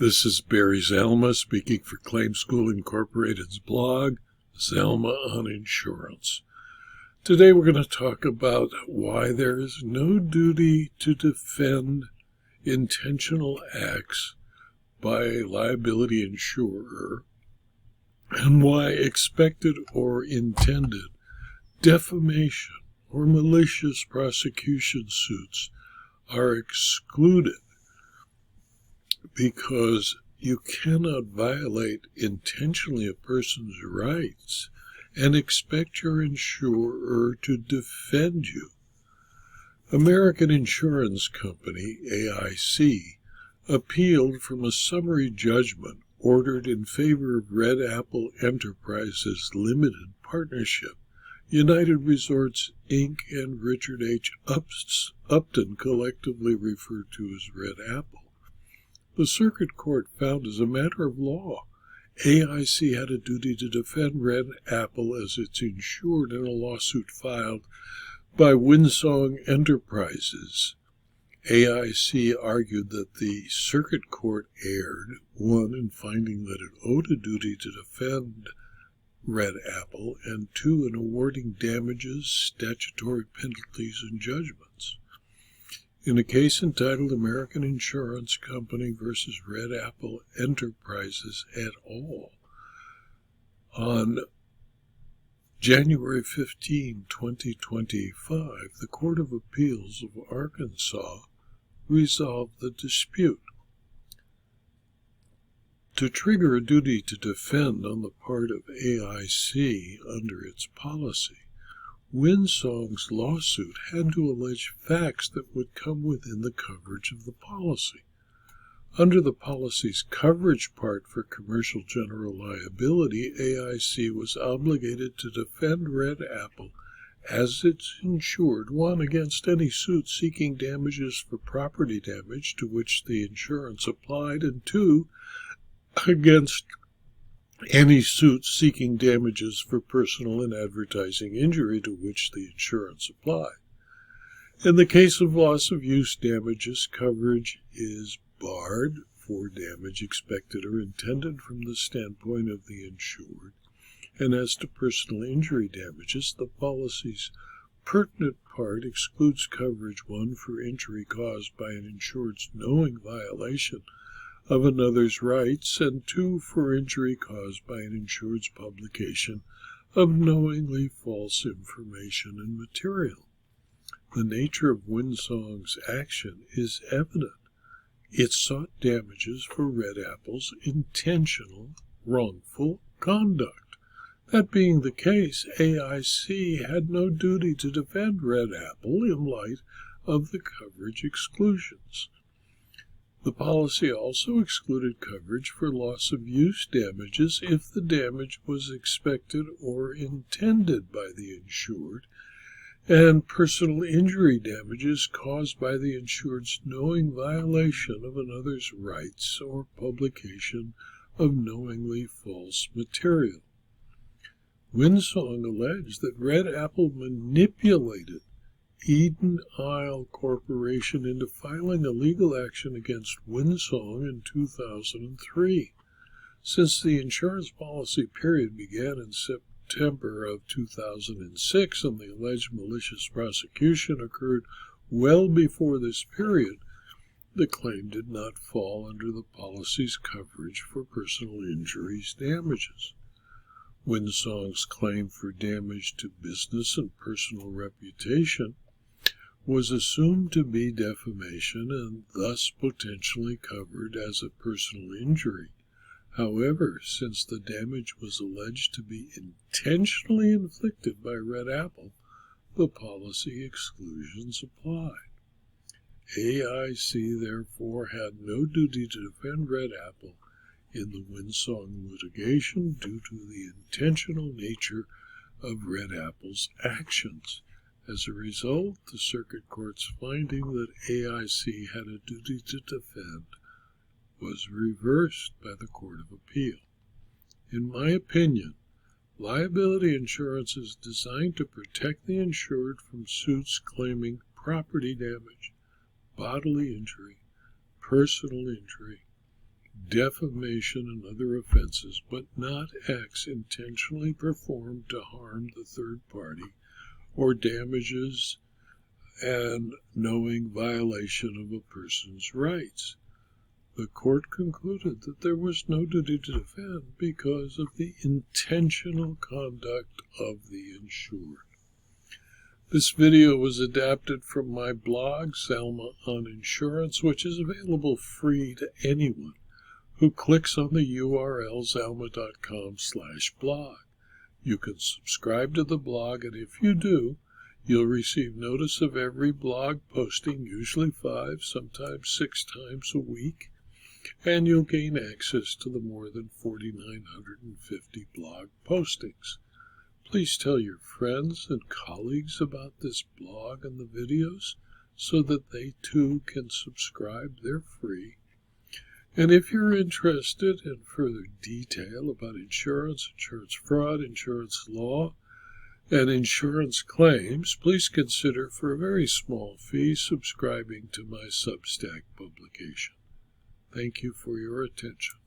This is Barry Zalma speaking for Claim School Incorporated's blog, Zalma on Insurance. Today we're going to talk about why there is no duty to defend intentional acts by a liability insurer, and why expected or intended defamation or malicious prosecution suits are excluded, because you cannot violate intentionally a person's rights and expect your insurer to defend you. American Insurance Company, AIC, appealed from a summary judgment ordered in favor of Red Apple Enterprises Limited Partnership, United Resorts, Inc., and Richard H. Upton, collectively referred to as Red Apple. The Circuit Court found as a matter of law, AIC had a duty to defend Red Apple as its insured in a lawsuit filed by Windsong Enterprises. AIC argued that the Circuit Court erred, one, in finding that it owed a duty to defend Red Apple, and two, in awarding damages, statutory penalties, and judgments. In a case entitled American Insurance Company v. Red Apple Enterprises et al., on January 15, 2025, the Court of Appeals of Arkansas resolved the dispute. To trigger a duty to defend on the part of AIC under its policy, Windsong's lawsuit had to allege facts that would come within the coverage of the policy. Under the policy's coverage part for commercial general liability, AIC was obligated to defend Red Apple as its insured, one, against any suit seeking damages for property damage to which the insurance applied, and two, against any suit seeking damages for personal and advertising injury to which the insurance applied. In the case of loss of use damages, coverage is barred for damage expected or intended from the standpoint of the insured, and as to personal injury damages, the policy's pertinent part excludes coverage, one, for injury caused by an insured's knowing violation of another's rights, and two, for injury caused by an insured's publication of knowingly false information and material. The nature of Windsong's action is evident. It sought damages for Red Apple's intentional, wrongful conduct. That being the case, AIC had no duty to defend Red Apple in light of the coverage exclusions. The policy also excluded coverage for loss of use damages if the damage was expected or intended by the insured, and personal injury damages caused by the insured's knowing violation of another's rights or publication of knowingly false material. Windsong alleged that Red Apple manipulated Eden Isle Corporation into filing a legal action against Windsong in 2003. Since the insurance policy period began in September of 2006 and the alleged malicious prosecution occurred well before this period, the claim did not fall under the policy's coverage for personal injuries damages. Windsong's claim for damage to business and personal reputation was assumed to be defamation and thus potentially covered as a personal injury. However, since the damage was alleged to be intentionally inflicted by Red Apple, the policy exclusions applied. AIC therefore had no duty to defend Red Apple in the Windsong litigation due to the intentional nature of Red Apple's actions. As a result, the Circuit Court's finding that AIC had a duty to defend was reversed by the Court of Appeal. In my opinion, liability insurance is designed to protect the insured from suits claiming property damage, bodily injury, personal injury, defamation, and other offenses, but not acts intentionally performed to harm the third party or damages and knowing violation of a person's rights. The court concluded that there was no duty to defend because of the intentional conduct of the insured. This video was adapted from my blog, Zelma on Insurance, which is available free to anyone who clicks on the URL zelma.com/blog. You can subscribe to the blog, and if you do, you'll receive notice of every blog posting, usually 5, sometimes 6 times a week, and you'll gain access to the more than 4,950 blog postings. Please tell your friends and colleagues about this blog and the videos so that they too can subscribe. They're free. And if you're interested in further detail about insurance, insurance fraud, insurance law, and insurance claims, please consider, for a very small fee, subscribing to my Substack publication. Thank you for your attention.